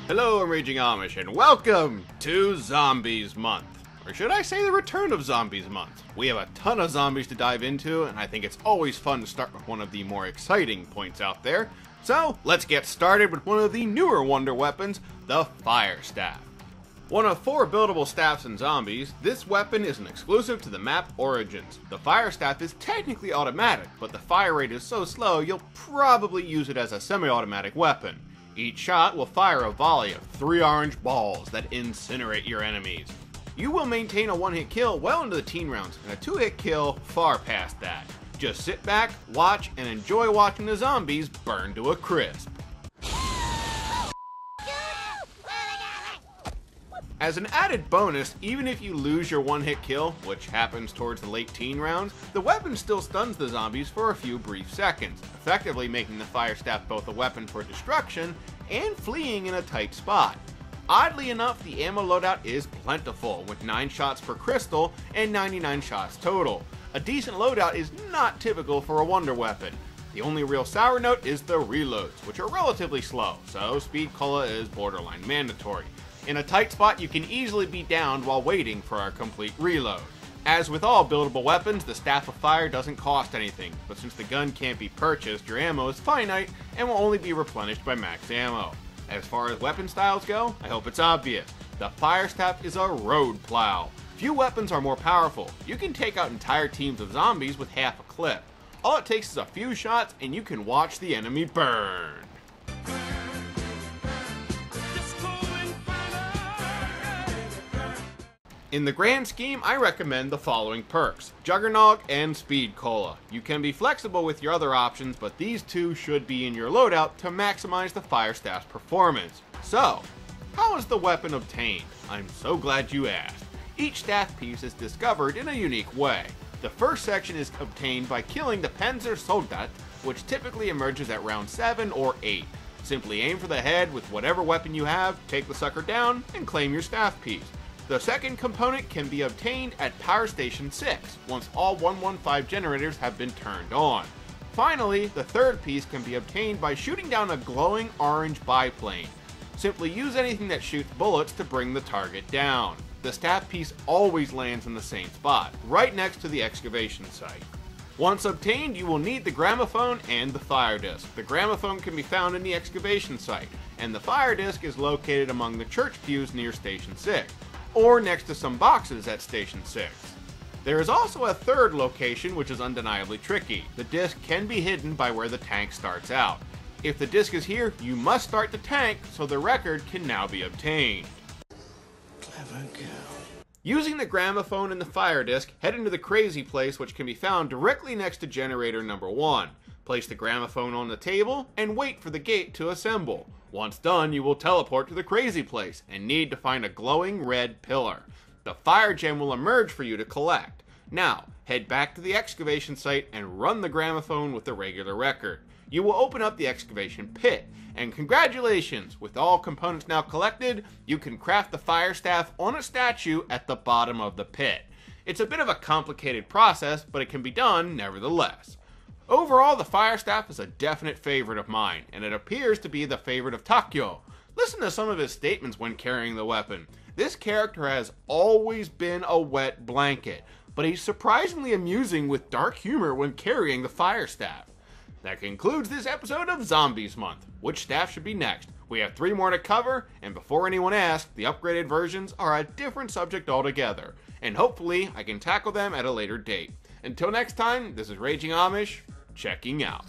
Hello, I'm Raging Amish, and welcome to Zombies Month. Or should I say the return of Zombies Month? We have a ton of zombies to dive into, and I think it's always fun to start with one of the more exciting points out there. So, let's get started with one of the newer wonder weapons, the Fire Staff. One of 4 buildable staffs in Zombies, this weapon is an exclusive to the map Origins. The Fire Staff is technically automatic, but the fire rate is so slow you'll probably use it as a semi-automatic weapon. Each shot will fire a volley of 3 orange balls that incinerate your enemies. You will maintain a 1-hit kill well into the teen rounds, and a 2-hit kill far past that. Just sit back, watch, and enjoy watching the zombies burn to a crisp. As an added bonus, even if you lose your 1-hit kill, which happens towards the late teen rounds, the weapon still stuns the zombies for a few brief seconds, effectively making the Fire Staff both a weapon for destruction and fleeing in a tight spot. Oddly enough, the ammo loadout is plentiful, with 9 shots per crystal and 99 shots total. A decent loadout is not typical for a wonder weapon. The only real sour note is the reloads, which are relatively slow, so speed cola is borderline mandatory. In a tight spot, you can easily be downed while waiting for a complete reload. As with all buildable weapons, the Staff of Fire doesn't cost anything, but since the gun can't be purchased, your ammo is finite and will only be replenished by max ammo. As far as weapon styles go, I hope it's obvious. The Fire Staff is a road plow. Few weapons are more powerful. You can take out entire teams of zombies with half a clip. All it takes is a few shots and you can watch the enemy burn. In the grand scheme, I recommend the following perks: Juggernog and Speed Cola. You can be flexible with your other options, but these two should be in your loadout to maximize the Fire Staff's performance. So, how is the weapon obtained? I'm so glad you asked. Each staff piece is discovered in a unique way. The first section is obtained by killing the Panzer Soldat, which typically emerges at round 7 or 8. Simply aim for the head with whatever weapon you have, take the sucker down, and claim your staff piece. The second component can be obtained at Power Station 6, once all 115 generators have been turned on. Finally, the third piece can be obtained by shooting down a glowing orange biplane. Simply use anything that shoots bullets to bring the target down. The staff piece always lands in the same spot, right next to the excavation site. Once obtained, you will need the gramophone and the fire disc. The gramophone can be found in the excavation site, and the fire disc is located among the church pews near Station 6. Or next to some boxes at Station 6. There is also a third location which is undeniably tricky. The disc can be hidden by where the tank starts out. If the disc is here, you must start the tank, so the record can now be obtained. Clever girl. Using the gramophone and the fire disc, head into the crazy place, which can be found directly next to generator number 1. Place the gramophone on the table and wait for the gate to assemble. Once done, you will teleport to the crazy place and need to find a glowing red pillar. The fire gem will emerge for you to collect. Now, head back to the excavation site and run the gramophone with the regular record. You will open up the excavation pit, and congratulations! With all components now collected, you can craft the Fire Staff on a statue at the bottom of the pit. It's a bit of a complicated process, but it can be done nevertheless. Overall, the Fire Staff is a definite favorite of mine, and it appears to be the favorite of Takyo. Listen to some of his statements when carrying the weapon. This character has always been a wet blanket, but he's surprisingly amusing with dark humor when carrying the Fire Staff. That concludes this episode of Zombies Month. Which staff should be next? We have 3 more to cover, and before anyone asks, the upgraded versions are a different subject altogether, and hopefully I can tackle them at a later date. Until next time, this is Raging Amish, checking out.